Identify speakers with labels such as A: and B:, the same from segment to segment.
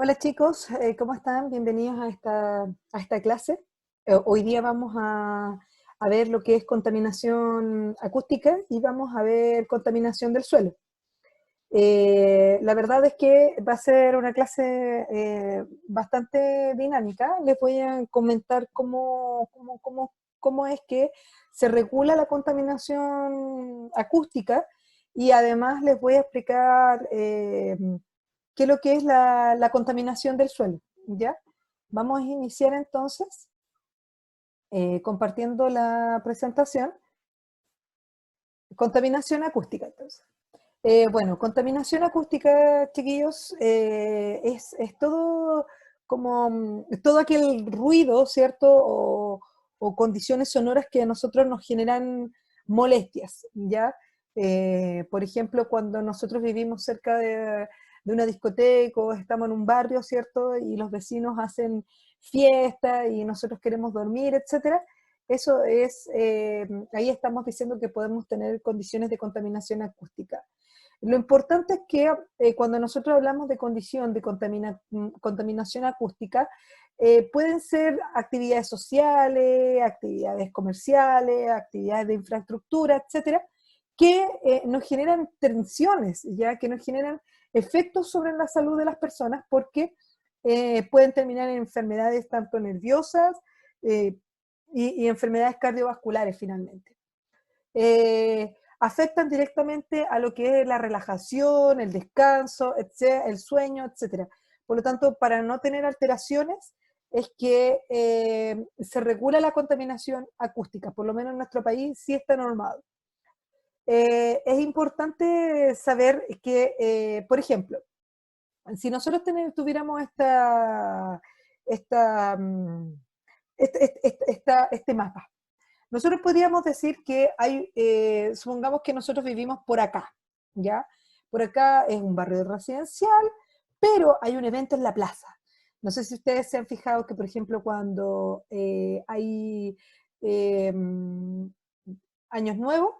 A: Hola chicos, ¿cómo están? Bienvenidos a esta clase. Hoy día vamos a ver lo que es contaminación acústica y vamos a ver contaminación del suelo. La verdad es que va a ser una clase bastante dinámica. Les voy a comentar cómo es que se regula la contaminación acústica y además les voy a explicar qué es lo que es la contaminación del suelo, ¿ya? Vamos a iniciar entonces compartiendo la presentación. Contaminación acústica, entonces. Bueno, contaminación acústica, chiquillos, es todo como todo aquel ruido, ¿cierto? O condiciones sonoras que a nosotros nos generan molestias, ¿ya? Por ejemplo, cuando nosotros vivimos cerca de una discoteca o estamos en un barrio, ¿cierto? Y los vecinos hacen fiesta y nosotros queremos dormir, etcétera. Eso es, ahí estamos diciendo que podemos tener condiciones de contaminación acústica. Lo importante es que cuando nosotros hablamos de condición de contaminación acústica, pueden ser actividades sociales, actividades comerciales, actividades de infraestructura, etcétera, que nos generan tensiones, ya que nos generan efectos sobre la salud de las personas porque pueden terminar en enfermedades tanto nerviosas y enfermedades cardiovasculares finalmente. Afectan directamente a lo que es la relajación, el descanso, el sueño, etc. Por lo tanto, para no tener alteraciones, es que se regula la contaminación acústica, por lo menos en nuestro país sí está normado. Es importante saber que, por ejemplo, si nosotros tuviéramos esta, mm, este mapa, nosotros podríamos decir que hay, supongamos que nosotros vivimos por acá, ¿ya? Por acá es un barrio residencial, pero hay un evento en la plaza. No sé si ustedes se han fijado que, por ejemplo, cuando hay eh, años nuevos,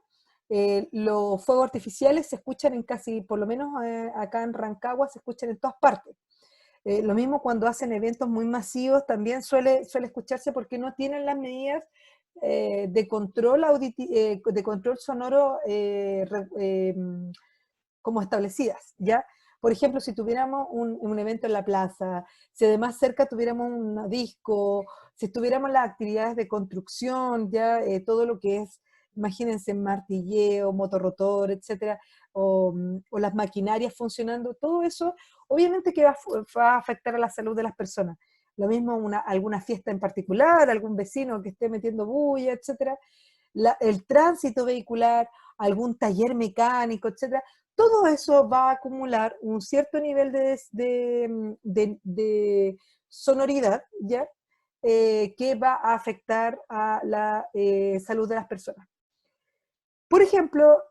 A: los fuegos artificiales se escuchan en casi, por lo menos acá en Rancagua, se escuchan en todas partes. Lo mismo cuando hacen eventos muy masivos, también suele escucharse porque no tienen las medidas de control sonoro como establecidas, ¿ya? Por ejemplo, si tuviéramos un evento en la plaza, si además cerca tuviéramos una disco, si estuviéramos en las actividades de construcción, ya todo lo que es, imagínense, martilleo, motorrotor, etcétera, o las maquinarias funcionando, todo eso, obviamente que va a afectar a la salud de las personas. Lo mismo alguna fiesta en particular, algún vecino que esté metiendo bulla, etcétera. El tránsito vehicular, algún taller mecánico, etcétera, todo eso va a acumular un cierto nivel de sonoridad, ¿ya? Que va a afectar a la salud de las personas. Por ejemplo,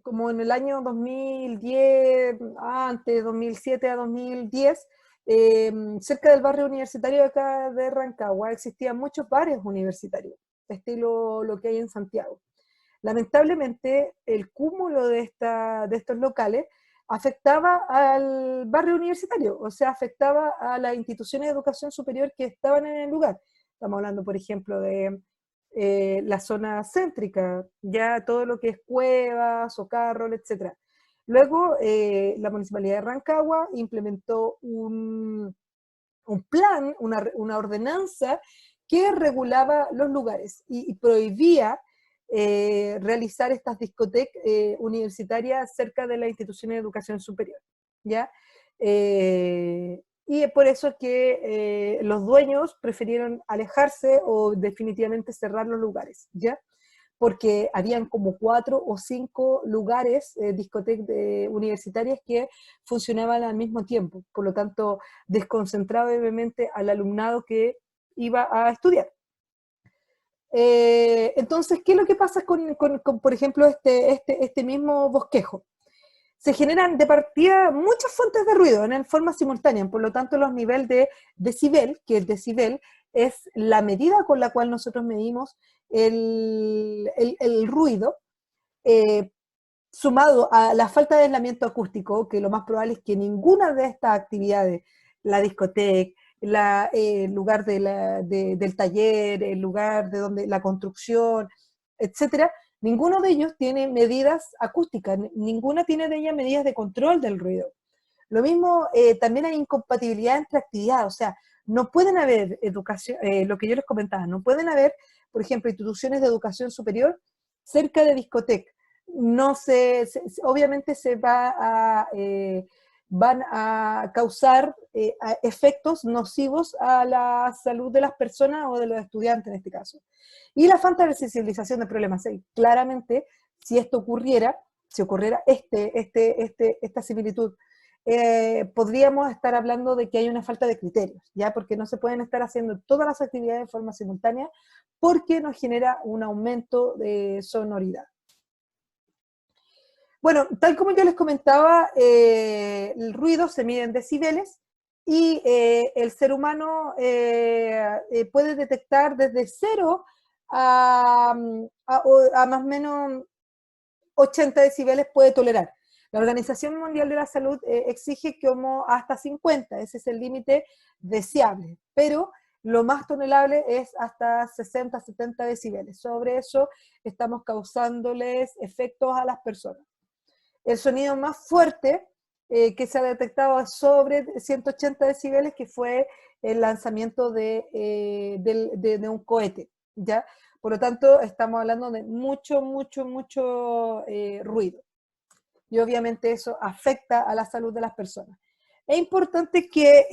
A: como en el año 2010, antes, 2007 a 2010, cerca del barrio universitario de acá de Rancagua existían muchos bares universitarios, estilo lo que hay en Santiago. Lamentablemente, el cúmulo de estos locales afectaba al barrio universitario, o sea, afectaba a las instituciones de educación superior que estaban en el lugar. Estamos hablando, por ejemplo, de la zona céntrica, ya todo lo que es Cuevas, Socarrol, etc. Luego, la Municipalidad de Rancagua implementó un plan, una ordenanza que regulaba los lugares y prohibía realizar estas discotecas universitarias cerca de las instituciones de educación superior, ¿ya? Y es por eso que los dueños prefirieron alejarse o definitivamente cerrar los lugares, ¿ya? Porque habían como 4 o 5 lugares, discotecas universitarias que funcionaban al mismo tiempo, por lo tanto desconcentraba obviamente al alumnado que iba a estudiar. Entonces, ¿qué es lo que pasa con, por ejemplo, este mismo bosquejo? Se generan de partida muchas fuentes de ruido en forma simultánea, por lo tanto los niveles de decibel, que el decibel es la medida con la cual nosotros medimos el ruido, eh, sumado a la falta de aislamiento acústico, que lo más probable es que ninguna de estas actividades, la discoteca, el lugar del taller, el lugar de donde la construcción, etcétera, ninguno de ellos tiene medidas acústicas, ninguna tiene de ellas medidas de control del ruido. Lo mismo, también hay incompatibilidad entre actividades, o sea, no pueden haber educación, lo que yo les comentaba, no pueden haber, por ejemplo, instituciones de educación superior cerca de discotecas. No obviamente van a causar efectos nocivos a la salud de las personas o de los estudiantes en este caso. Y la falta de sensibilización de problemas. Claramente, si esto ocurriera, si ocurriera esta similitud, podríamos estar hablando de que hay una falta de criterios, ¿ya? Porque no se pueden estar haciendo todas las actividades de forma simultánea porque nos genera un aumento de sonoridad. Bueno, tal como yo les comentaba, el ruido se mide en decibeles y el ser humano puede detectar desde 0 a más o menos 80 decibeles puede tolerar. La Organización Mundial de la Salud exige como hasta 50, ese es el límite deseable, pero lo más tolerable es hasta 60, 70 decibeles. Sobre eso estamos causándoles efectos a las personas. El sonido más fuerte que se ha detectado es sobre 180 decibeles, que fue el lanzamiento de un cohete, ¿ya? Por lo tanto, estamos hablando de mucho ruido. Y obviamente eso afecta a la salud de las personas. Es importante que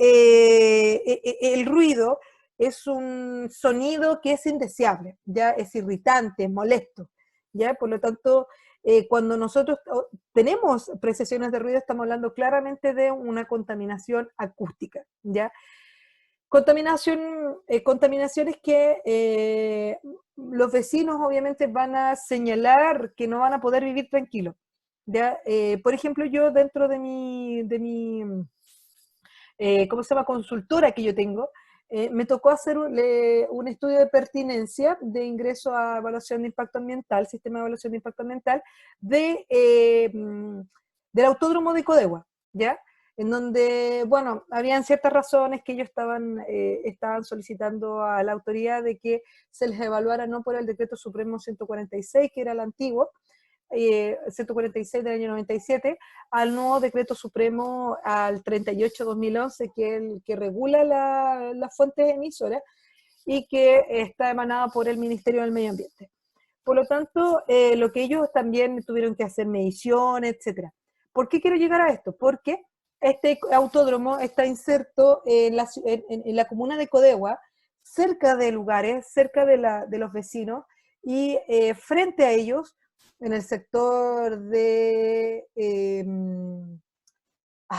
A: el ruido es un sonido que es indeseable, ya es irritante, es molesto, ¿ya? Por lo tanto, cuando nosotros tenemos percepciones de ruido, estamos hablando claramente de una contaminación acústica, ¿ya? Contaminaciones que los vecinos obviamente van a señalar que no van a poder vivir tranquilos. ¿Ya? Por ejemplo, yo dentro de mi ¿cómo se llama? Consultora que yo tengo, me tocó hacer un estudio de pertinencia de ingreso a evaluación de impacto ambiental, sistema de evaluación de impacto ambiental, del autódromo de Codegua, ¿ya? En donde, bueno, habían ciertas razones que ellos estaban solicitando a la autoridad de que se les evaluara no por el decreto supremo 146, que era el antiguo, 146 del año 97, al nuevo decreto supremo al 38-2011, que es el que regula las fuentes emisoras y que está emanado por el Ministerio del Medio Ambiente. Por lo tanto, lo que ellos también tuvieron que hacer mediciones, etcétera. ¿Por qué quiero llegar a esto? Porque este autódromo está inserto en la comuna de Codegua, cerca de lugares, cerca de los vecinos, y frente a ellos, en el sector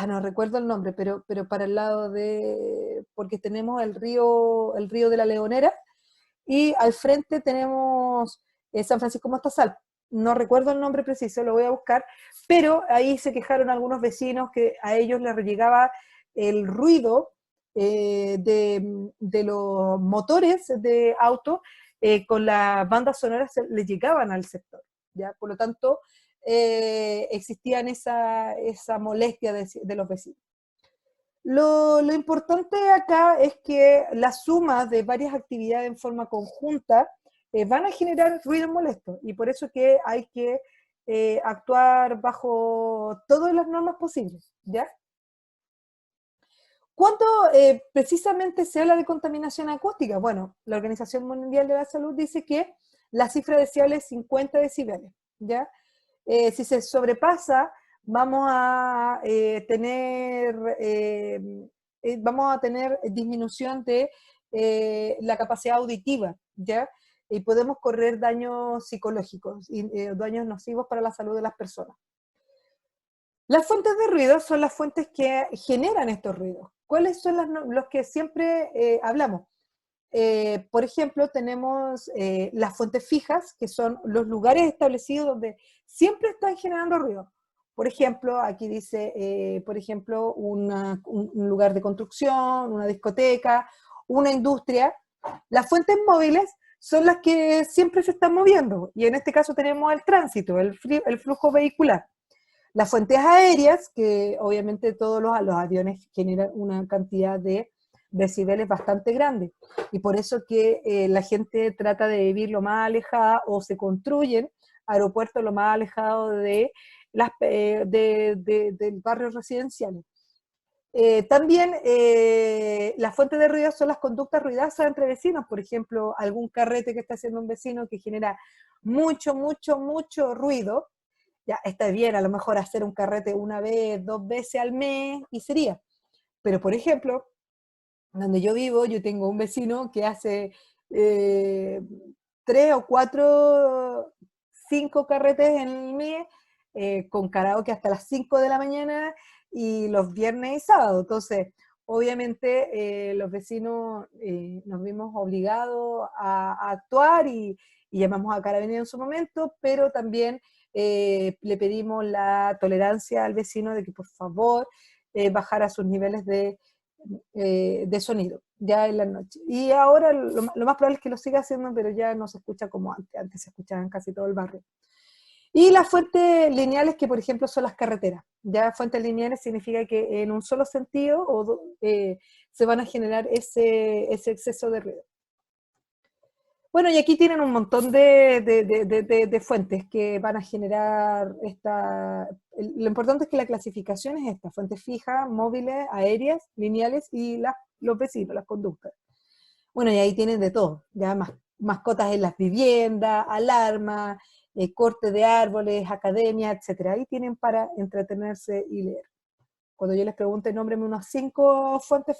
A: no recuerdo el nombre, pero para el lado porque tenemos el río de la Leonera, y al frente tenemos San Francisco Mostazal. No recuerdo el nombre preciso, lo voy a buscar, pero ahí se quejaron algunos vecinos que a ellos les llegaba el ruido de los motores de auto con las bandas sonoras, les llegaban al sector, ¿ya? Por lo tanto, existían esa molestia de los vecinos. Lo importante acá es que la suma de varias actividades en forma conjunta van a generar ruido molesto, y por eso que hay que actuar bajo todas las normas posibles, ¿ya? ¿Cuándo precisamente se habla de contaminación acústica? Bueno, la Organización Mundial de la Salud dice que la cifra deseable es 50 decibeles, ¿ya? Si se sobrepasa, vamos a tener disminución de la capacidad auditiva, ¿ya? Y podemos correr daños psicológicos y daños nocivos para la salud de las personas. Las fuentes de ruido son las fuentes que generan estos ruidos. ¿Cuáles son los que siempre hablamos? Por ejemplo, tenemos las fuentes fijas, que son los lugares establecidos donde siempre están generando ruido. Por ejemplo, aquí dice, por ejemplo, un lugar de construcción, una discoteca, una industria. Las fuentes móviles son las que siempre se están moviendo, y en este caso tenemos el tránsito, el flujo vehicular. Las fuentes aéreas, que obviamente todos los aviones generan una cantidad de decibeles bastante grande, y por eso que la gente trata de vivir lo más alejada o se construyen aeropuertos lo más alejados de del barrio residencial. También las fuentes de ruido son las conductas ruidosas entre vecinos, por ejemplo, algún carrete que está haciendo un vecino que genera mucho ruido. Ya está bien, a lo mejor hacer un carrete una vez, 2 veces al mes y sería. Pero, por ejemplo, donde yo vivo, yo tengo un vecino que hace eh, 3 o 4, 5 carretes en el mes, con karaoke hasta las 5 de la mañana y los viernes y sábados. Entonces, obviamente, los vecinos nos vimos obligados a actuar y llamamos a Carabineros en su momento, pero también le pedimos la tolerancia al vecino de que por favor bajara sus niveles de sonido, ya en la noche. Y ahora lo más probable es que lo siga haciendo, pero ya no se escucha como antes. Antes se escuchaba en casi todo el barrio. Y las fuentes lineales, que por ejemplo son las carreteras. Ya fuentes lineales significa que en un solo sentido se van a generar ese exceso de ruido. Bueno, y aquí tienen un montón de fuentes que van a generar lo importante es que la clasificación es esta: fuentes fijas, móviles, aéreas, lineales y los vecinos, las conductas. Bueno, y ahí tienen de todo, ya mascotas en las viviendas, alarmas, corte de árboles, academia, etcétera. Ahí tienen para entretenerse y leer. Cuando yo les pregunte, nómbreme unas 5 fuentes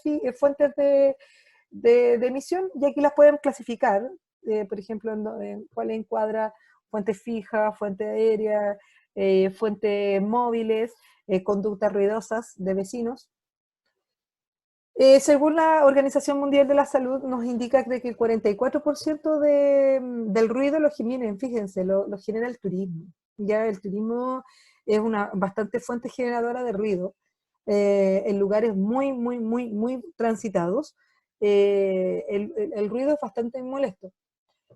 A: de emisión, y aquí las pueden clasificar, por ejemplo, en cuál encuadra fuente fija, fuente aérea, fuentes móviles, conductas ruidosas de vecinos. Según la Organización Mundial de la Salud, nos indica de que el 44% del ruido lo generan, fíjense, lo genera el turismo. Ya el turismo es una bastante fuente generadora de ruido en lugares muy transitados. El ruido es bastante molesto.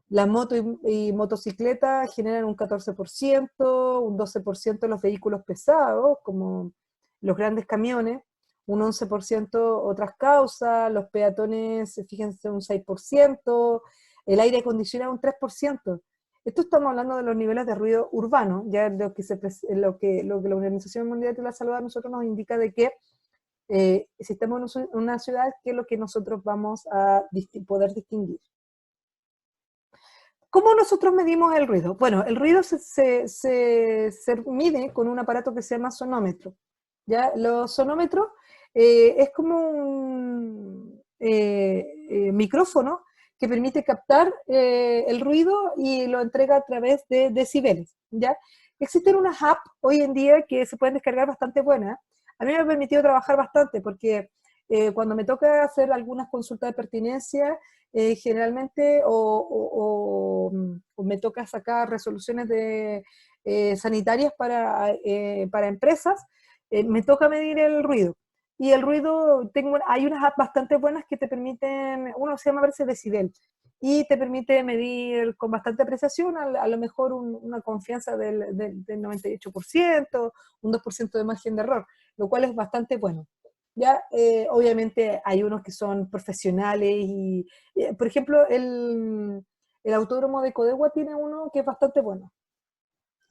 A: La moto y motocicleta generan un 14%, un 12% los vehículos pesados, como los grandes camiones, un 11% otras causas, los peatones, fíjense, un 6%, el aire acondicionado un 3%. Esto estamos hablando de los niveles de ruido urbano, ya lo que la Organización Mundial de la Salud a nosotros nos indica de que si estamos en una ciudad, ¿qué es lo que nosotros vamos a poder distinguir? ¿Cómo nosotros medimos el ruido? Bueno, el ruido se mide con un aparato que se llama sonómetro. ¿Ya? Los sonómetros es como un micrófono que permite captar el ruido y lo entrega a través de decibeles. ¿Ya? Existen unas apps hoy en día que se pueden descargar bastante buenas. A mí me ha permitido trabajar bastante porque cuando me toca hacer algunas consultas de pertinencia, generalmente o me toca sacar resoluciones sanitarias para empresas, me toca medir el ruido. Y el ruido, hay unas apps bastante buenas que te permiten, uno se llama a veces decibel, y te permite medir con bastante precisión, a lo mejor una confianza del 98%, un 2% de margen de error, lo cual es bastante bueno. Ya, obviamente hay unos que son profesionales y, por ejemplo, el autódromo de Codegua tiene uno que es bastante bueno.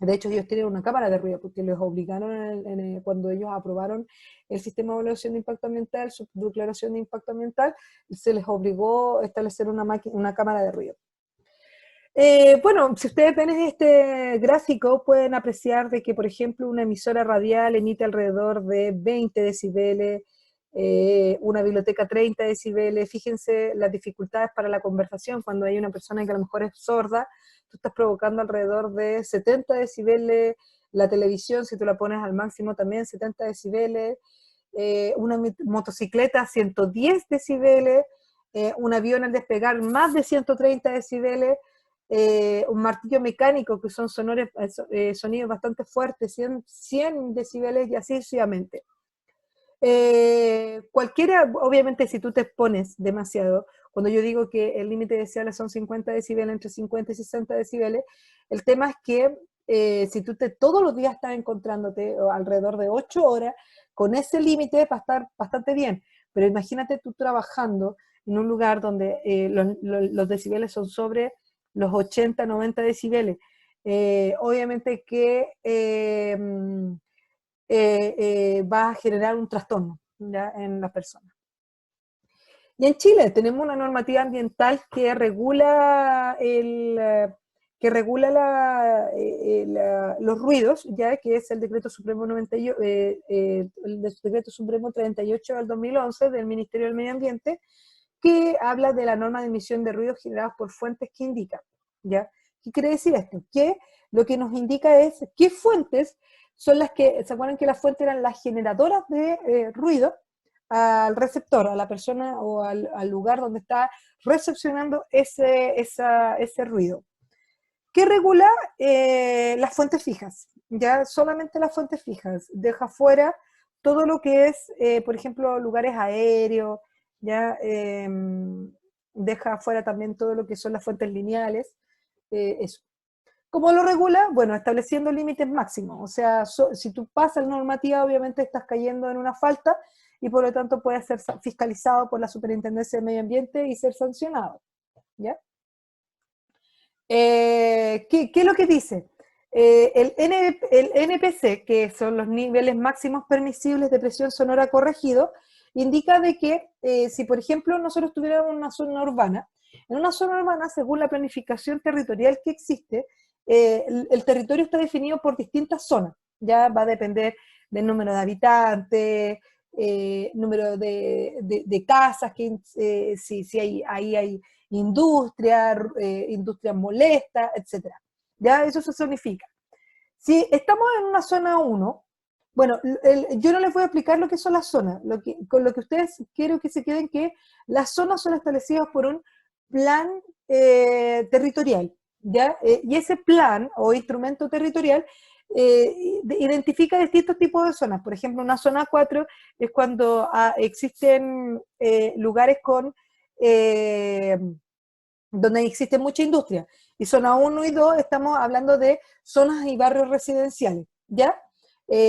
A: De hecho, ellos tienen una cámara de ruido porque les obligaron cuando ellos aprobaron el sistema de evaluación de impacto ambiental, su declaración de impacto ambiental, se les obligó a establecer una cámara de ruido. Bueno, si ustedes ven este gráfico, pueden apreciar de que, por ejemplo, una emisora radial emite alrededor de 20 decibeles, una biblioteca 30 decibeles. Fíjense las dificultades para la conversación cuando hay una persona que a lo mejor es sorda, tú estás provocando alrededor de 70 decibeles, la televisión, si tú la pones al máximo también 70 decibeles, una motocicleta 110 decibeles, un avión al despegar más de 130 decibeles, un martillo mecánico, que son sonidos bastante fuertes, 100 decibeles y así sucesivamente. Cualquiera, obviamente si tú te expones demasiado, cuando yo digo que el límite deseable son 50 decibeles, entre 50 y 60 decibeles, el tema es que si tú todos los días estás encontrándote alrededor de 8 horas, con ese límite va a estar bastante bien, pero imagínate tú trabajando en un lugar donde los decibeles son sobre los 80, 90 decibeles. Obviamente que va a generar un trastorno, ¿ya?, en la persona. Y en Chile tenemos una normativa ambiental que regula los ruidos, ya que es el Decreto Supremo 98, el Decreto Supremo 38 del 2011 del Ministerio del Medio Ambiente, que habla de la norma de emisión de ruidos generados por fuentes que indican, ¿ya? ¿Qué quiere decir esto? Que lo que nos indica es qué fuentes son las que, ¿se acuerdan que las fuentes eran las generadoras de ruido al receptor, a la persona o al lugar donde está recepcionando ese ruido? ¿Qué regula? Las fuentes fijas, ya solamente las fuentes fijas, deja fuera todo lo que es, por ejemplo, lugares aéreos, ya deja fuera también todo lo que son las fuentes lineales, eso. ¿Cómo lo regula? Bueno, estableciendo límites máximos, o sea, si tú pasas la normativa, obviamente estás cayendo en una falta y por lo tanto puedes ser fiscalizado por la Superintendencia de Medio Ambiente y ser sancionado, ¿ya? ¿Qué es lo que dice? El NPC, que son los niveles máximos permisibles de presión sonora corregido, indica de que si, por ejemplo, nosotros tuviéramos una zona urbana, en una zona urbana, según la planificación territorial que existe, el territorio está definido por distintas zonas, ya va a depender del número de habitantes, número de casas, si ahí hay industrias molestas, etc. ¿Ya? Eso se zonifica. Si estamos en una zona 1, bueno, yo no les voy a explicar lo que son las zonas, con lo que ustedes quiero que se queden que las zonas son establecidas por un plan territorial, ¿ya? Y ese plan o instrumento territorial identifica distintos tipos de zonas. Por ejemplo, una zona 4 es cuando existen lugares con donde existe mucha industria. Y zona 1 y 2 estamos hablando de zonas y barrios residenciales, ¿ya?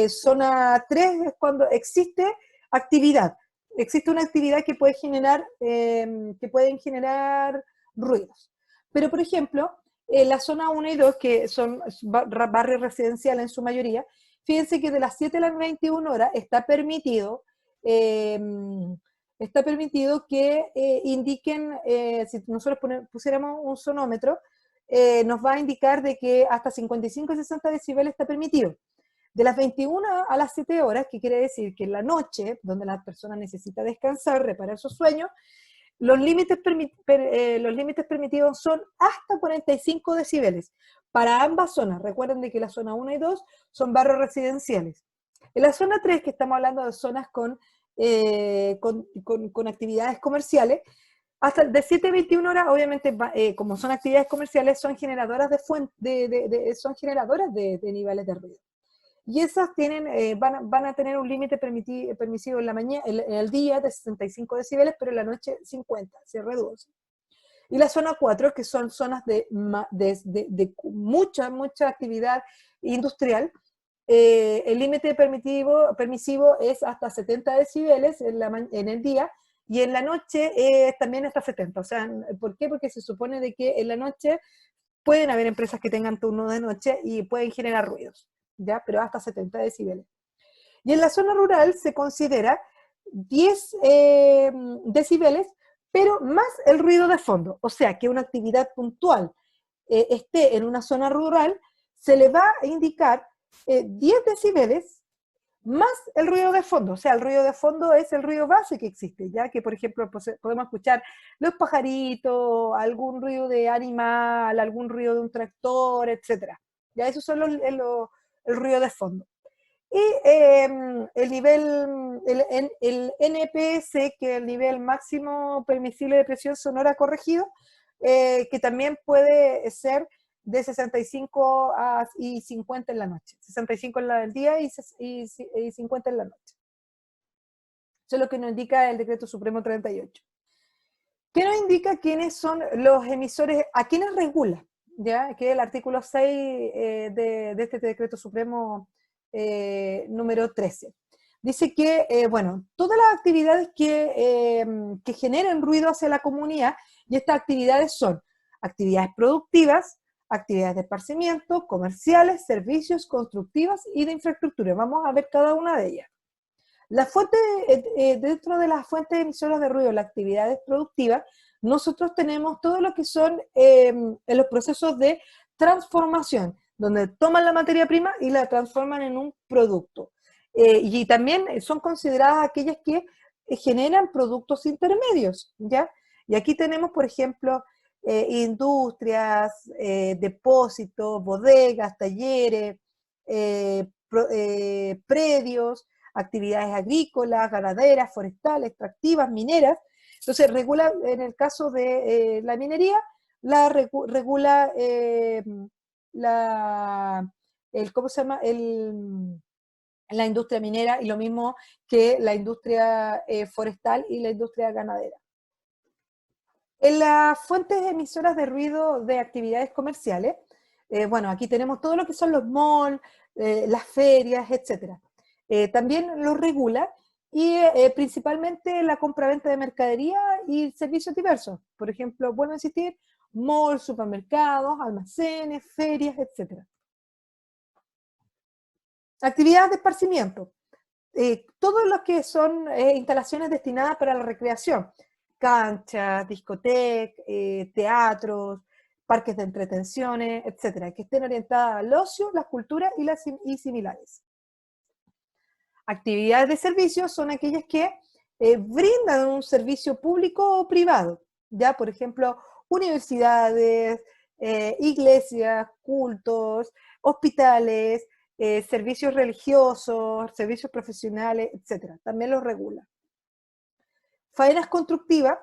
A: Zona 3 es cuando existe actividad. Existe una actividad que puede que pueden generar ruidos. Pero, por ejemplo, la zona 1 y 2, que son barrios residenciales en su mayoría, fíjense que de las 7 a las 21 horas está permitido que indiquen, si nosotros pusiéramos un sonómetro, nos va a indicar de que hasta 55 y 60 decibeles está permitido. De las 21 a las 7 horas, que quiere decir que en la noche, donde la persona necesita descansar, reparar sus sueños, los límites permitidos son hasta 45 decibeles para ambas zonas. Recuerden de que la zona 1 y 2 son barrios residenciales. En la zona 3, que estamos hablando de zonas con actividades comerciales, hasta de 7 a 21 horas, obviamente, como son actividades comerciales, son generadoras son generadoras de niveles de ruido. Y esas van a tener un límite permisivo en la mañana, en el día de 65 decibeles, pero en la noche 50, se reduce. Y la zona 4, que son zonas de mucha actividad industrial, el límite permisivo es hasta 70 decibeles en el día, y en la noche también hasta 70. O sea, ¿por qué? Porque se supone de que en la noche pueden haber empresas que tengan turno de noche y pueden generar ruidos, ¿ya? Pero hasta 70 decibeles. Y en la zona rural se considera 10 decibeles, pero más el ruido de fondo. O sea, que una actividad puntual esté en una zona rural, se le va a indicar 10 decibeles más el ruido de fondo. O sea, el ruido de fondo es el ruido base que existe, ya que, por ejemplo, podemos escuchar los pajaritos, algún ruido de animal, algún ruido de un tractor, etc. Ya, esos son el ruido de fondo. Y el NPS, que es el nivel máximo permisible de presión sonora corregido, que también puede ser de 65 y 50 en la noche. 65 en el día y 50 en la noche. Eso es lo que nos indica el Decreto Supremo 38. ¿Qué nos indica quiénes son los emisores, a quiénes regula? ¿Ya? Que es el artículo 6 de este decreto supremo número 13. Dice que, bueno, todas las actividades que generen ruido hacia la comunidad, y estas actividades son actividades productivas, actividades de esparcimiento, comerciales, servicios, constructivas y de infraestructura. Vamos a ver cada una de ellas. La fuente, dentro de las fuentes emisoras de ruido, las actividades productivas, nosotros tenemos todo lo que son en los procesos de transformación, donde toman la materia prima y la transforman en un producto. Y también son consideradas aquellas que generan productos intermedios, ¿ya? Y aquí tenemos, por ejemplo, industrias, depósitos, bodegas, talleres, predios, actividades agrícolas, ganaderas, forestales, extractivas, mineras. Entonces, regula, en el caso de la minería, regula ¿cómo se llama? La industria minera, y lo mismo que la industria forestal y la industria ganadera. En las fuentes emisoras de ruido de actividades comerciales, bueno, aquí tenemos todo lo que son los malls, las ferias, etc. También los regula, y principalmente la compra-venta de mercadería y servicios diversos. Por ejemplo, bueno, existir malls, supermercados, almacenes, ferias, etc. Actividades de esparcimiento. Todo lo que son instalaciones destinadas para la recreación, canchas, discotecas, teatros, parques de entretenciones, etcétera, que estén orientadas al ocio, las culturas y similares. Actividades de servicio son aquellas que brindan un servicio público o privado, ya, por ejemplo, universidades, iglesias, cultos, hospitales, servicios religiosos, servicios profesionales, etc. También los regula. Faenas constructivas,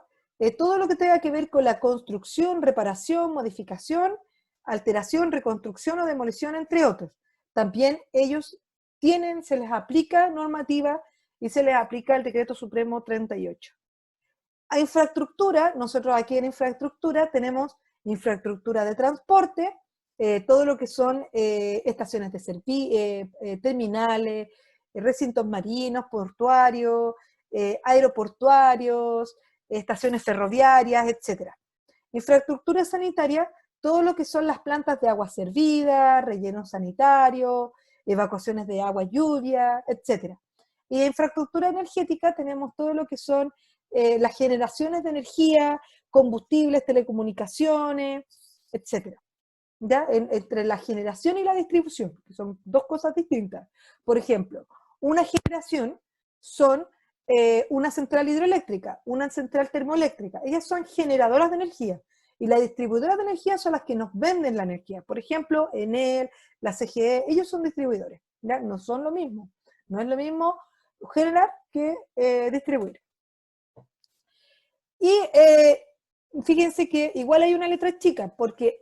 A: todo lo que tenga que ver con la construcción, reparación, modificación, alteración, reconstrucción o demolición, entre otros. También ellos se les aplica normativa y se les aplica el Decreto Supremo 38. A infraestructura, nosotros aquí en infraestructura tenemos infraestructura de transporte, todo lo que son estaciones de servicio, terminales, recintos marinos, portuarios, aeroportuarios, estaciones ferroviarias, etc. Infraestructura sanitaria, todo lo que son las plantas de agua servida, rellenos sanitarios, evacuaciones de agua lluvia, etc. Y en infraestructura energética tenemos todo lo que son las generaciones de energía, combustibles, telecomunicaciones, etc. ¿Ya? Entre la generación y la distribución, que son dos cosas distintas. Por ejemplo, una generación son una central hidroeléctrica, una central termoeléctrica. Ellas son generadoras de energía. Y las distribuidoras de energía son las que nos venden la energía. Por ejemplo, Enel, la CGE, ellos son distribuidores. ¿Ya? No son lo mismo. No es lo mismo generar que distribuir. Y fíjense que igual hay una letra chica, porque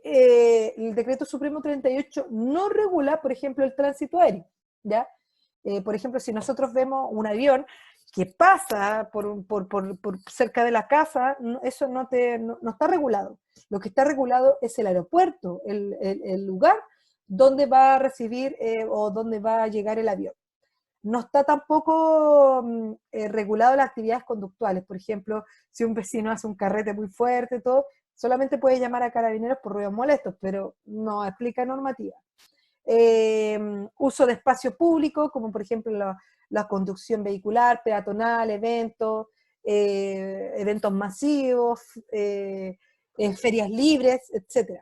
A: el Decreto Supremo 38 no regula, por ejemplo, el tránsito aéreo, ¿ya? Por ejemplo, si nosotros vemos un avión que pasa por cerca de la casa, eso no está regulado. Lo que está regulado es el aeropuerto, el lugar donde va a recibir o donde va a llegar el avión. No está tampoco regulado las actividades conductuales. Por ejemplo, si un vecino hace un carrete muy fuerte, todo, solamente puede llamar a carabineros por ruidos molestos, pero no explica normativa. Uso de espacio público, como por ejemplo la conducción vehicular, peatonal, eventos masivos, ferias libres, etc.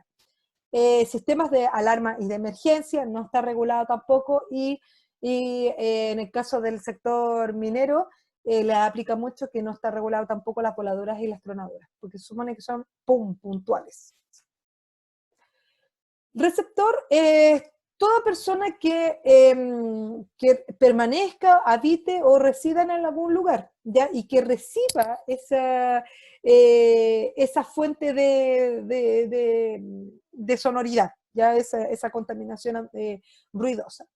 A: Sistemas de alarma y de emergencia, no está regulado tampoco, y en el caso del sector minero, le aplica mucho que no está regulado tampoco las voladoras y las tronadoras, porque se supone que son puntuales. Receptor es toda persona que permanezca, habite o resida en algún lugar, ¿ya? Y que reciba esa fuente de sonoridad, ¿ya? Esa contaminación ruidosa.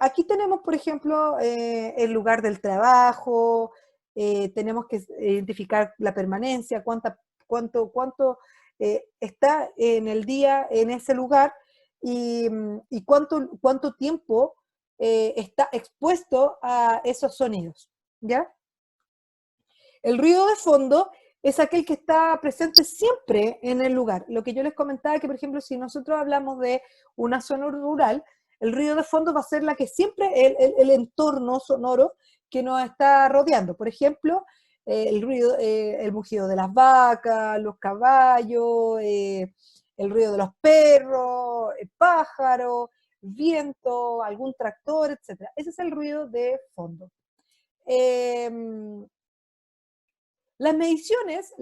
A: Aquí tenemos, por ejemplo, el lugar del trabajo, tenemos que identificar la permanencia, cuánto está en el día en ese lugar y cuánto tiempo está expuesto a esos sonidos, ¿ya? El ruido de fondo es aquel que está presente siempre en el lugar. Lo que yo les comentaba, que por ejemplo, si nosotros hablamos de una zona rural, el ruido de fondo va a ser la que siempre, el entorno sonoro que nos está rodeando. Por ejemplo, el ruido, el mugido de las vacas, los caballos, el ruido de los perros, el pájaro, viento, algún tractor, etc. Ese es el ruido de fondo. Eh, las mediciones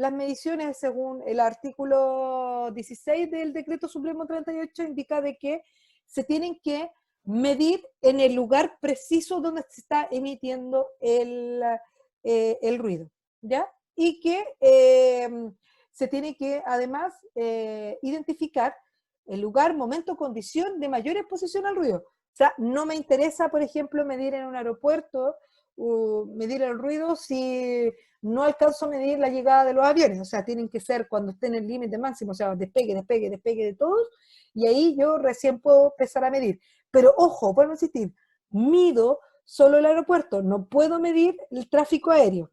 A: según el artículo 16 del Decreto Supremo 38 indica de que se tienen que medir en el lugar preciso donde se está emitiendo el ruido, ¿ya? Y que se tiene que además identificar el lugar, momento, condición de mayor exposición al ruido. O sea, no me interesa, por ejemplo, medir en un aeropuerto, medir el ruido si no alcanzo a medir la llegada de los aviones, o sea, tienen que ser cuando estén en el límite máximo, o sea, despegue de todos, y ahí yo recién puedo empezar a medir. Pero ojo, vuelvo a insistir, mido solo el aeropuerto, no puedo medir el tráfico aéreo.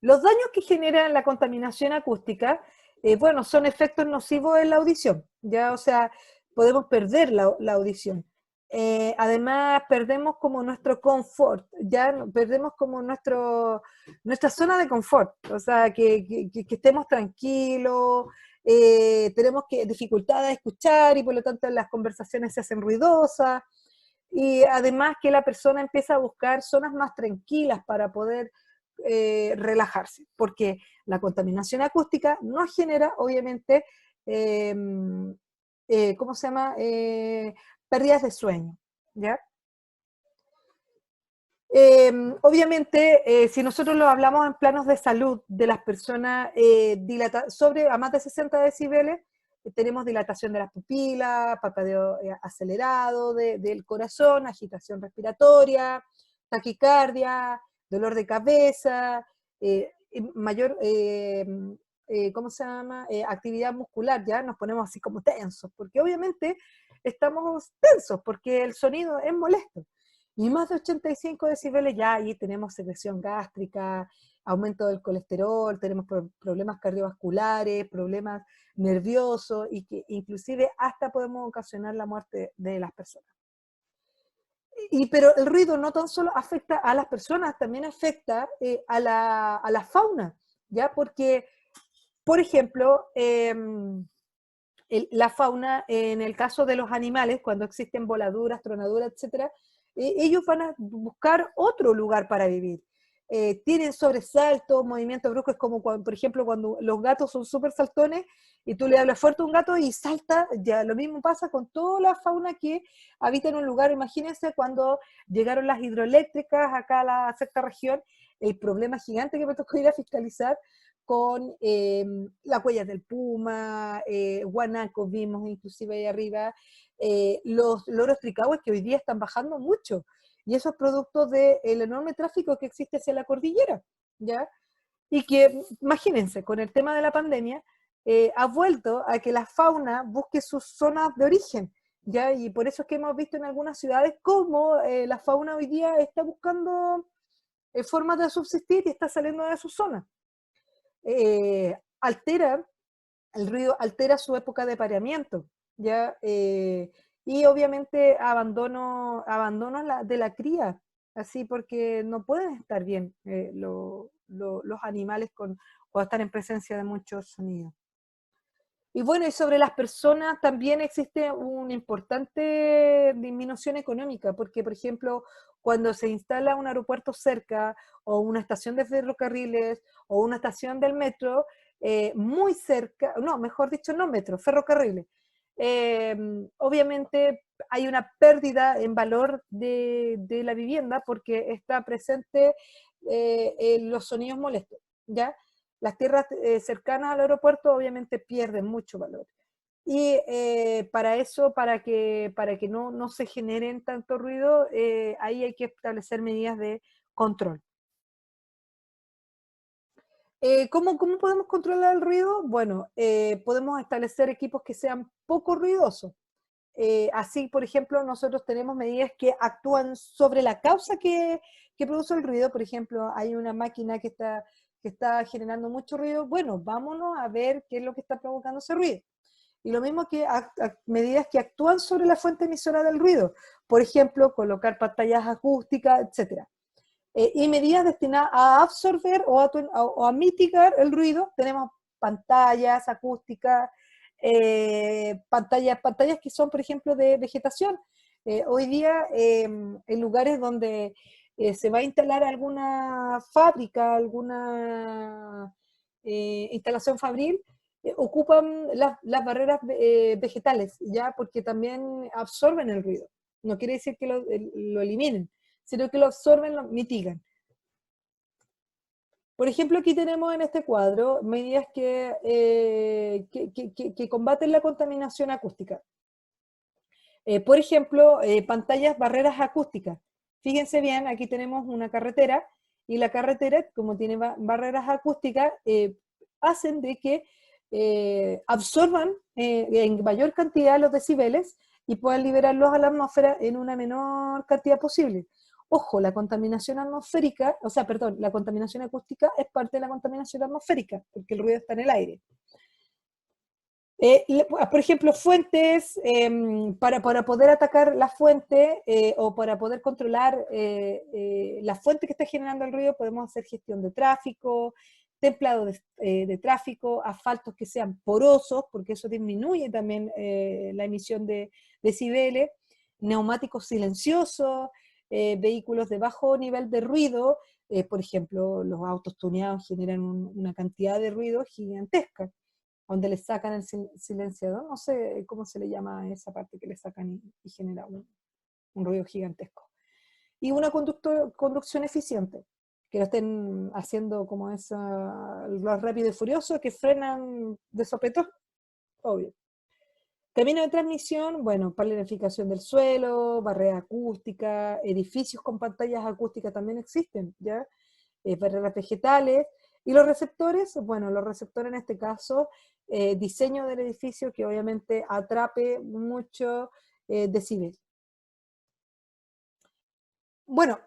A: Los daños que genera la contaminación acústica, bueno, son efectos nocivos en la audición, ya, o sea, podemos perder la audición. Además, perdemos como nuestro confort, ya perdemos como nuestra zona de confort, o sea, que estemos tranquilos, tenemos dificultad de escuchar y por lo tanto las conversaciones se hacen ruidosas, y además que la persona empieza a buscar zonas más tranquilas para poder relajarse, porque la contaminación acústica no genera, obviamente, ¿cómo se llama? Pérdidas de sueño, ¿ya? Obviamente, si nosotros lo hablamos en planos de salud de las personas sobre a más de 60 decibeles, tenemos dilatación de las pupilas, parpadeo acelerado del corazón, agitación respiratoria, taquicardia, dolor de cabeza, mayor, ¿cómo se llama? Actividad muscular, ya nos ponemos así como tensos, porque obviamente estamos tensos, porque el sonido es molesto. Y más de 85 decibeles ya ahí tenemos secreción gástrica, aumento del colesterol, tenemos problemas cardiovasculares, problemas nerviosos y que inclusive hasta podemos ocasionar la muerte de las personas. Pero el ruido no tan solo afecta a las personas, también afecta a la fauna, ¿ya? Porque, por ejemplo, la fauna, en el caso de los animales, cuando existen voladuras, tronaduras, etcétera, ellos van a buscar otro lugar para vivir. Tienen sobresaltos, movimientos bruscos, como cuando, por ejemplo, cuando los gatos son súper saltones y tú le hablas fuerte a un gato y salta, ya lo mismo pasa con toda la fauna que habita en un lugar. Imagínense cuando llegaron las hidroeléctricas acá a la sexta región, el problema gigante que me tocó ir a fiscalizar con las huellas del puma, guanacos vimos inclusive ahí arriba, los loros tricahues que hoy día están bajando mucho, y eso es producto del enorme tráfico que existe hacia la cordillera, ¿ya? Y que, imagínense, con el tema de la pandemia, ha vuelto a que la fauna busque sus zonas de origen, ¿ya? Y por eso es que hemos visto en algunas ciudades cómo la fauna hoy día está buscando formas de subsistir y está saliendo de su zona. Altera, el ruido altera su época de apareamiento, ¿ya? Y obviamente abandono de la cría, así porque no pueden estar bien los animales cuando están en presencia de muchos sonidos. Y bueno, y sobre las personas también existe una importante disminución económica, porque por ejemplo, cuando se instala un aeropuerto cerca, o una estación de ferrocarriles, o una estación del metro, muy cerca, no, mejor dicho, no metro, ferrocarriles, eh, obviamente hay una pérdida en valor de la vivienda porque está presente los sonidos molestos, ¿ya? Las tierras cercanas al aeropuerto obviamente pierden mucho valor. Y para eso, para que no se generen tanto ruido, ahí hay que establecer medidas de control. ¿Cómo podemos controlar el ruido? Bueno, podemos establecer equipos que sean poco ruidosos. Así, por ejemplo, nosotros tenemos medidas que actúan sobre la causa que produce el ruido. Por ejemplo, hay una máquina que está generando mucho ruido. Bueno, vámonos a ver qué es lo que está provocando ese ruido. Y lo mismo que medidas que actúan sobre la fuente emisora del ruido. Por ejemplo, colocar pantallas acústicas, etc. Y medidas destinadas a absorber o a mitigar el ruido. Tenemos pantallas acústicas, pantallas que son, por ejemplo, de vegetación. Hoy día, en lugares donde se va a instalar alguna fábrica, alguna instalación fabril, ocupan las barreras vegetales, ¿ya? Porque también absorben el ruido. No quiere decir que lo eliminen, sino que lo absorben, lo mitigan. Por ejemplo, aquí tenemos en este cuadro medidas que combaten la contaminación acústica. Por ejemplo, pantallas barreras acústicas. Fíjense bien, aquí tenemos una carretera y la carretera, como tiene barreras acústicas, hacen de que absorban en mayor cantidad los decibeles y puedan liberarlos a la atmósfera en una menor cantidad posible. Ojo, la contaminación atmosférica, o sea, perdón, la contaminación acústica es parte de la contaminación atmosférica, porque el ruido está en el aire. Por ejemplo, fuentes, para poder atacar la fuente o para poder controlar la fuente que está generando el ruido, podemos hacer gestión de tráfico, templado de tráfico, asfaltos que sean porosos, porque eso disminuye también la emisión de decibeles, neumáticos silenciosos, vehículos de bajo nivel de ruido, por ejemplo, los autos tuneados generan una cantidad de ruido gigantesca donde le sacan el silenciador, no sé cómo se le llama a esa parte que le sacan y genera un ruido gigantesco. Y una conducción eficiente, que lo estén haciendo como los rápidos y furiosos que frenan de sopetón, obvio. Camino de transmisión, bueno, planificación del suelo, barrera acústica, edificios con pantallas acústicas también existen, ¿ya? Barreras vegetales. Y los receptores, bueno, los receptores en este caso, diseño del edificio que obviamente atrape mucho decibel. Bueno,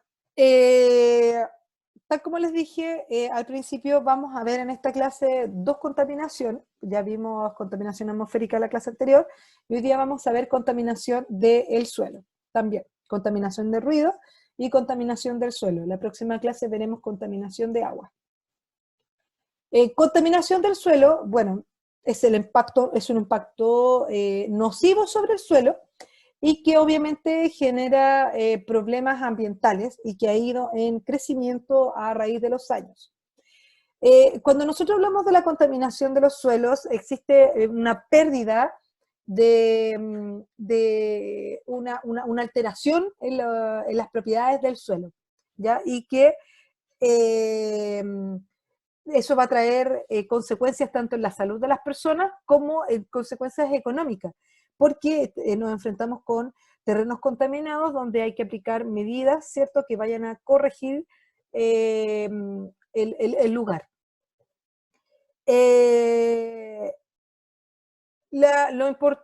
A: tal como les dije al principio, vamos a ver en esta clase dos contaminaciones. Ya vimos contaminación atmosférica en la clase anterior, y hoy día vamos a ver contaminación del suelo, también contaminación de ruido y contaminación del suelo. En la próxima clase veremos contaminación de agua. Contaminación del suelo, bueno, es un impacto nocivo sobre el suelo y que obviamente genera problemas ambientales y que ha ido en crecimiento a raíz de los años. Cuando nosotros hablamos de la contaminación de los suelos, existe una pérdida de una alteración en las propiedades del suelo, ¿ya? Y que eso va a traer consecuencias tanto en la salud de las personas como consecuencias económicas, porque nos enfrentamos con terrenos contaminados donde hay que aplicar medidas, ¿cierto?, que vayan a corregir el lugar.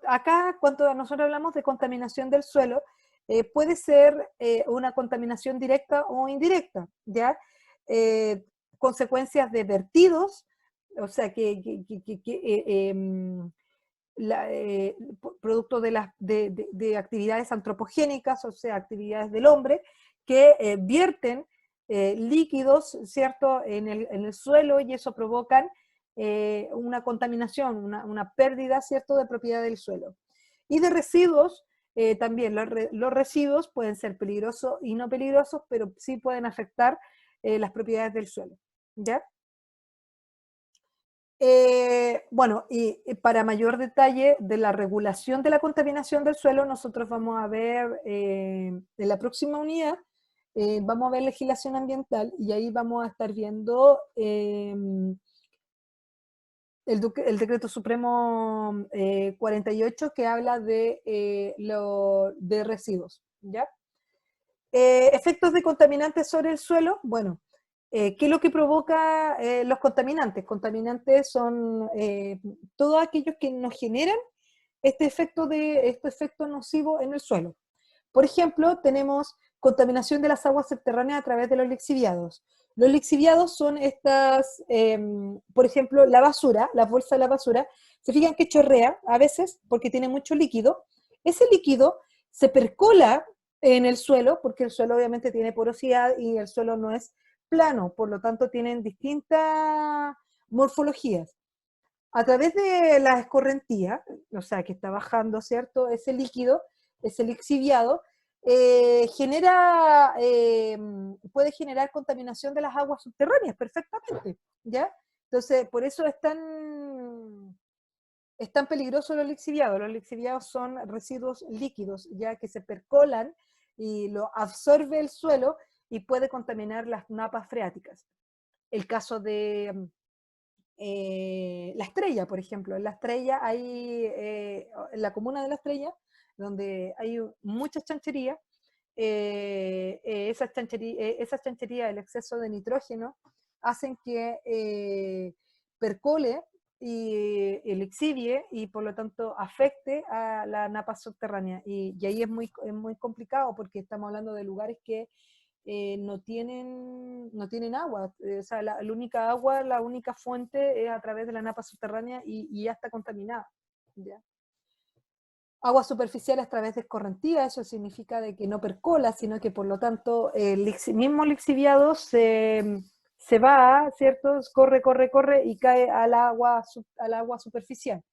A: Acá, cuando nosotros hablamos de contaminación del suelo, puede ser una contaminación directa o indirecta, ¿ya? Consecuencias de vertidos, o sea, producto de actividades antropogénicas, o sea, actividades del hombre, que vierten líquidos, ¿cierto?, en el suelo, y eso provocan una contaminación, una pérdida, ¿cierto?, de propiedad del suelo. Y de residuos, también los residuos pueden ser peligrosos y no peligrosos, pero sí pueden afectar las propiedades del suelo, ¿ya? Bueno, y para mayor detalle de la regulación de la contaminación del suelo, nosotros vamos a ver en la próxima unidad, vamos a ver legislación ambiental, y ahí vamos a estar viendo el Decreto Supremo 48, que habla de residuos, ¿ya? Efectos de contaminantes sobre el suelo. Bueno, ¿qué es lo que provoca los contaminantes? Contaminantes son todos aquellos que nos generan este efecto nocivo en el suelo. Por ejemplo, tenemos contaminación de las aguas subterráneas a través de los lixiviados. Los lixiviados son estas, por ejemplo, la basura, la bolsa de la basura, se fijan que chorrea a veces porque tiene mucho líquido. Ese líquido se percola en el suelo, porque el suelo obviamente tiene porosidad y el suelo no es plano, por lo tanto tienen distintas morfologías. A través de la escorrentía, o sea, que está bajando, ¿cierto? Ese líquido, ese lixiviado, puede generar contaminación de las aguas subterráneas perfectamente, ¿ya? Entonces, por eso es tan peligroso los lixiviados. Los lixiviados son residuos líquidos, ya que se percolan y lo absorbe el suelo y puede contaminar las napas freáticas. El caso de La Estrella, por ejemplo. En La Estrella hay, en la comuna de La Estrella, donde hay muchas chancherías, esas chancherías, el exceso de nitrógeno, hacen que percole y el exhibie y por lo tanto afecte a la napa subterránea. Y ahí es muy complicado porque estamos hablando de lugares que no tienen agua. O sea, la única agua, la única fuente es a través de la napa subterránea y ya está contaminada. ¿Ya? Aguas superficiales a través de escorrentía, eso significa de que no percola, sino que por lo tanto el mismo lixiviado se va, ¿cierto? Corre y cae al agua superficial.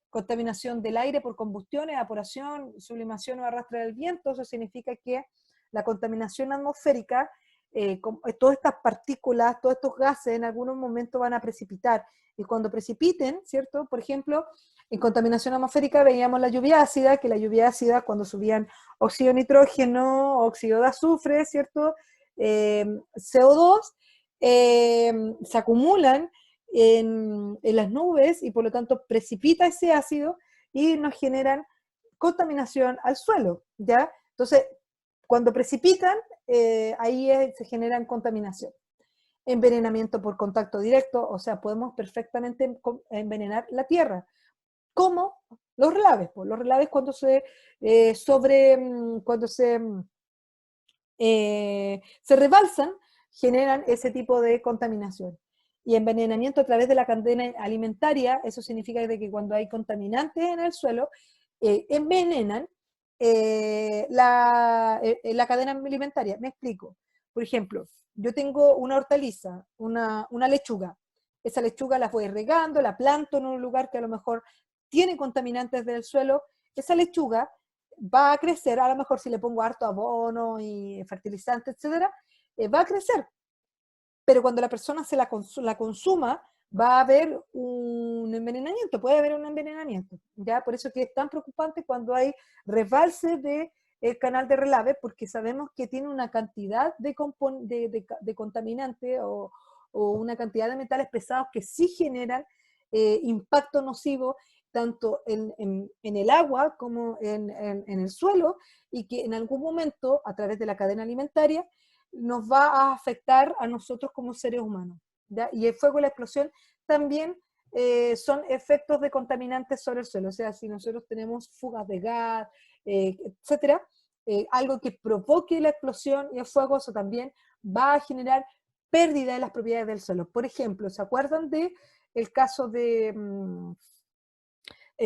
A: Contaminación del aire por combustión, evaporación, sublimación o arrastre del viento, eso significa que la contaminación atmosférica, todas estas partículas, todos estos gases en algún momento van a precipitar, y cuando precipiten, ¿cierto? Por ejemplo, en contaminación atmosférica veíamos la lluvia ácida, que la lluvia ácida cuando subían óxido de nitrógeno, óxido de azufre, ¿cierto? CO2, se acumulan en las nubes y por lo tanto precipita ese ácido y nos generan contaminación al suelo, ¿ya? Entonces, cuando precipitan, se generan contaminación. Envenenamiento por contacto directo, o sea, podemos perfectamente envenenar la tierra, como los relaves. Pues, los relaves cuando se rebalsan, generan ese tipo de contaminación. Y envenenamiento a través de la cadena alimentaria, eso significa de que cuando hay contaminantes en el suelo, envenenan la cadena alimentaria. Me explico. Por ejemplo, yo tengo una hortaliza, una lechuga. Esa lechuga la voy regando, la planto en un lugar que a lo mejor tiene contaminantes del suelo. Esa lechuga va a crecer, a lo mejor si le pongo harto abono y fertilizante, etcétera, va a crecer. Pero cuando la persona la consuma, va a haber un envenenamiento, puede haber un envenenamiento. ¿Ya? Por eso que es tan preocupante cuando hay rebalse de el canal de relave, porque sabemos que tiene una cantidad de contaminante o una cantidad de metales pesados que sí generan impacto nocivo tanto en el agua como en el suelo, y que en algún momento, a través de la cadena alimentaria, nos va a afectar a nosotros como seres humanos. ¿Ya? Y el fuego y la explosión también son efectos de contaminantes sobre el suelo. O sea, si nosotros tenemos fugas de gas, etcétera, algo que provoque la explosión y el fuego, eso también va a generar pérdida de las propiedades del suelo. Por ejemplo, ¿se acuerdan de el caso de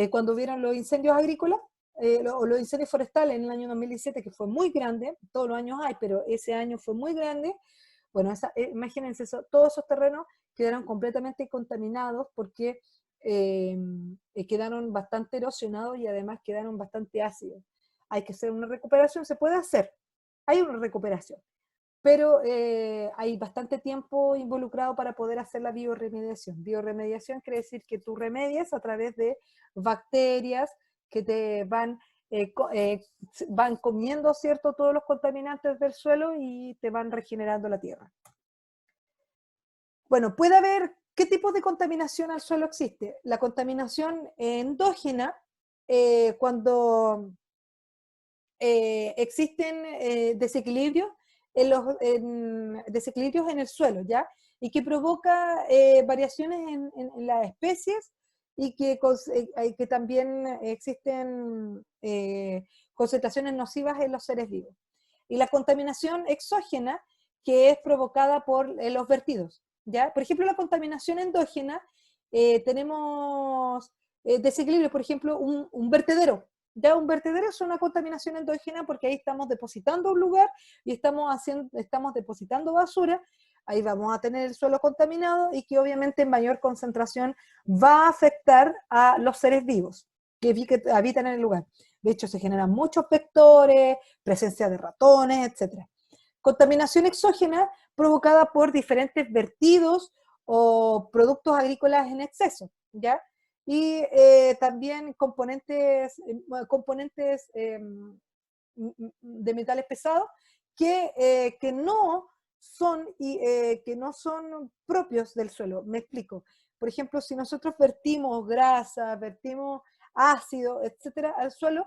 A: cuando hubieron los incendios agrícolas o los incendios forestales en el año 2017, que fue muy grande? Todos los años hay, pero ese año fue muy grande. Bueno, imagínense, todos esos terrenos quedaron completamente contaminados porque eh, quedaron bastante erosionados y además quedaron bastante ácidos. Hay que hacer una recuperación, se puede hacer, hay una recuperación, pero hay bastante tiempo involucrado para poder hacer la bioremediación. Bioremediación quiere decir que tú remedias a través de bacterias que te van comiendo, ¿cierto?, todos los contaminantes del suelo y te van regenerando la tierra. Bueno, puede haber, ¿qué tipo de contaminación al suelo existe? La contaminación endógena, cuando existen desequilibrios en el suelo, ¿ya? Y que provoca variaciones en las especies y que también existen concentraciones nocivas en los seres vivos. Y la contaminación exógena, que es provocada por los vertidos, ¿ya? Por ejemplo, la contaminación endógena, tenemos desequilibrio, por ejemplo, un vertedero. Ya un vertedero es una contaminación endógena porque ahí estamos depositando un lugar y estamos depositando basura, ahí vamos a tener el suelo contaminado y que obviamente en mayor concentración va a afectar a los seres vivos que habitan en el lugar. De hecho, se generan muchos vectores, presencia de ratones, etc. Contaminación exógena provocada por diferentes vertidos o productos agrícolas en exceso, ¿ya? Y también componentes de metales pesados que no son propios del suelo. Me explico. Por ejemplo, si nosotros vertimos grasa, vertimos ácido, etcétera, al suelo,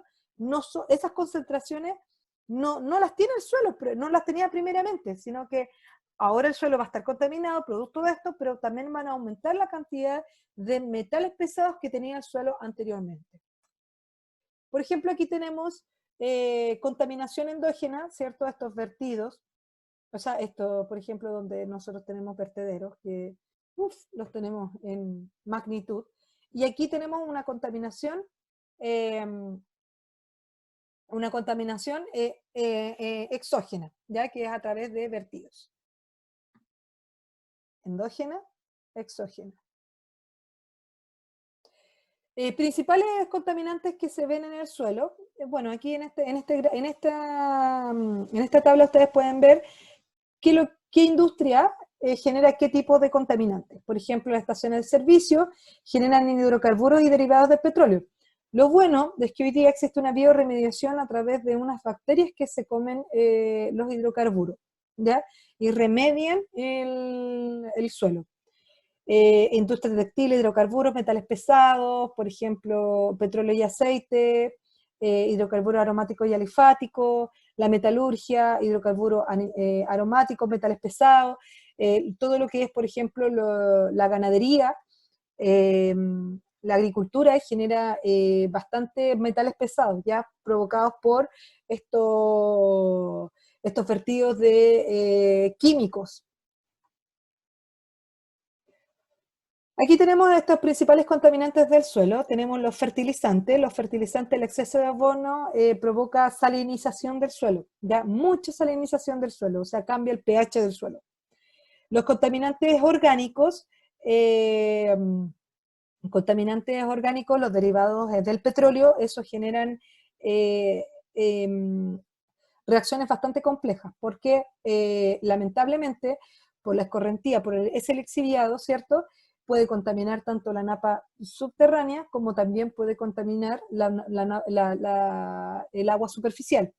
A: esas concentraciones no las tiene el suelo, no las tenía primeramente, sino que ahora el suelo va a estar contaminado producto de esto, pero también van a aumentar la cantidad de metales pesados que tenía el suelo anteriormente. Por ejemplo, aquí tenemos contaminación endógena, ¿cierto? Estos vertidos, o sea, esto, por ejemplo, donde nosotros tenemos vertederos, que los tenemos en magnitud, y aquí tenemos una contaminación exógena, ya que es a través de vertidos. Endógena, exógena. Principales contaminantes que se ven en el suelo. Bueno, aquí en esta tabla ustedes pueden ver qué industria genera qué tipo de contaminantes. Por ejemplo, las estaciones de servicio generan hidrocarburos y derivados del petróleo. Lo bueno es que hoy día existe una bioremediación a través de unas bacterias que se comen los hidrocarburos, ¿ya? Y remedian el suelo. Industria textil, hidrocarburos, metales pesados, por ejemplo, petróleo y aceite, hidrocarburos aromáticos y alifáticos, la metalurgia, hidrocarburos aromáticos, metales pesados, todo lo que es, por ejemplo, la ganadería, la agricultura genera bastante metales pesados, ya provocados por estos vertidos de químicos. Aquí tenemos estos principales contaminantes del suelo. Tenemos los fertilizantes. Los fertilizantes, el exceso de abono provoca salinización del suelo, ya mucha salinización del suelo, o sea, cambia el pH del suelo. Los contaminantes orgánicos, los derivados del petróleo, eso generan reacciones bastante complejas, porque lamentablemente por la escorrentía, ese lixiviado, ¿cierto?, puede contaminar tanto la napa subterránea como también puede contaminar el agua superficial.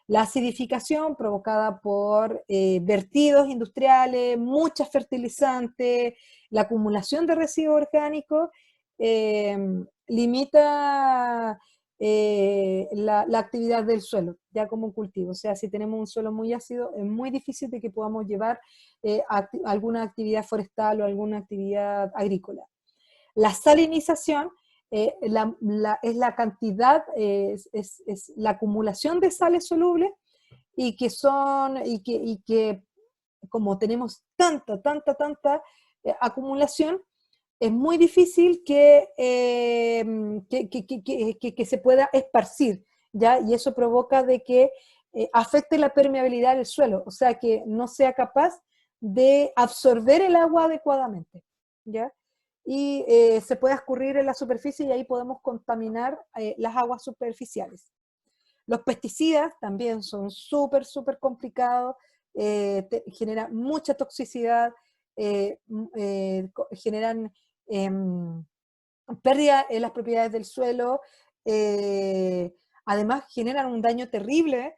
A: La acidificación provocada por vertidos industriales, muchos fertilizantes, la acumulación de residuos orgánicos, limita la actividad del suelo, ya como un cultivo. O sea, si tenemos un suelo muy ácido, es muy difícil de que podamos llevar alguna actividad forestal o alguna actividad agrícola. La salinización es la cantidad, es la acumulación de sales solubles y que como tenemos tanta acumulación, es muy difícil que se pueda esparcir, ¿ya? Y eso provoca de que afecte la permeabilidad del suelo, o sea, que no sea capaz de absorber el agua adecuadamente, ¿ya? Y se puede escurrir en la superficie y ahí podemos contaminar las aguas superficiales. Los pesticidas también son súper complicados, generan mucha toxicidad, generan pérdida en las propiedades del suelo, además generan un daño terrible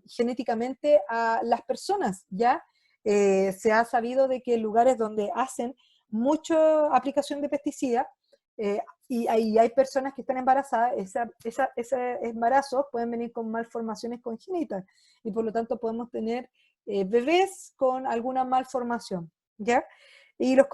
A: genéticamente a las personas, ¿ya? Se ha sabido de que en lugares donde hacen mucha aplicación de pesticidas, y ahí hay personas que están embarazadas, ese embarazo pueden venir con malformaciones congénitas, y por lo tanto podemos tener bebés con alguna malformación, ¿ya? Y los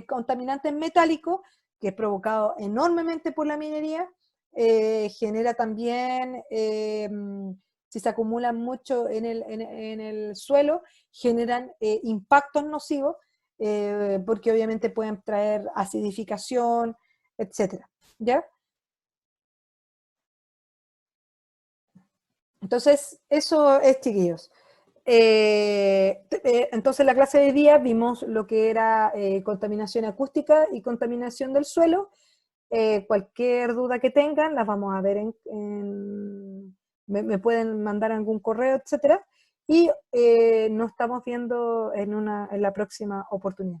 A: contaminantes metálicos, que es provocado enormemente por la minería, genera también, si se acumulan mucho en el suelo, generan impactos nocivos, porque obviamente pueden traer acidificación, etcétera, ¿ya? Entonces, eso es, chiquillos. Entonces, en la clase de día vimos lo que era contaminación acústica y contaminación del suelo. Cualquier duda que tengan, las vamos a ver me pueden mandar algún correo, etcétera. Y nos estamos viendo en la próxima oportunidad.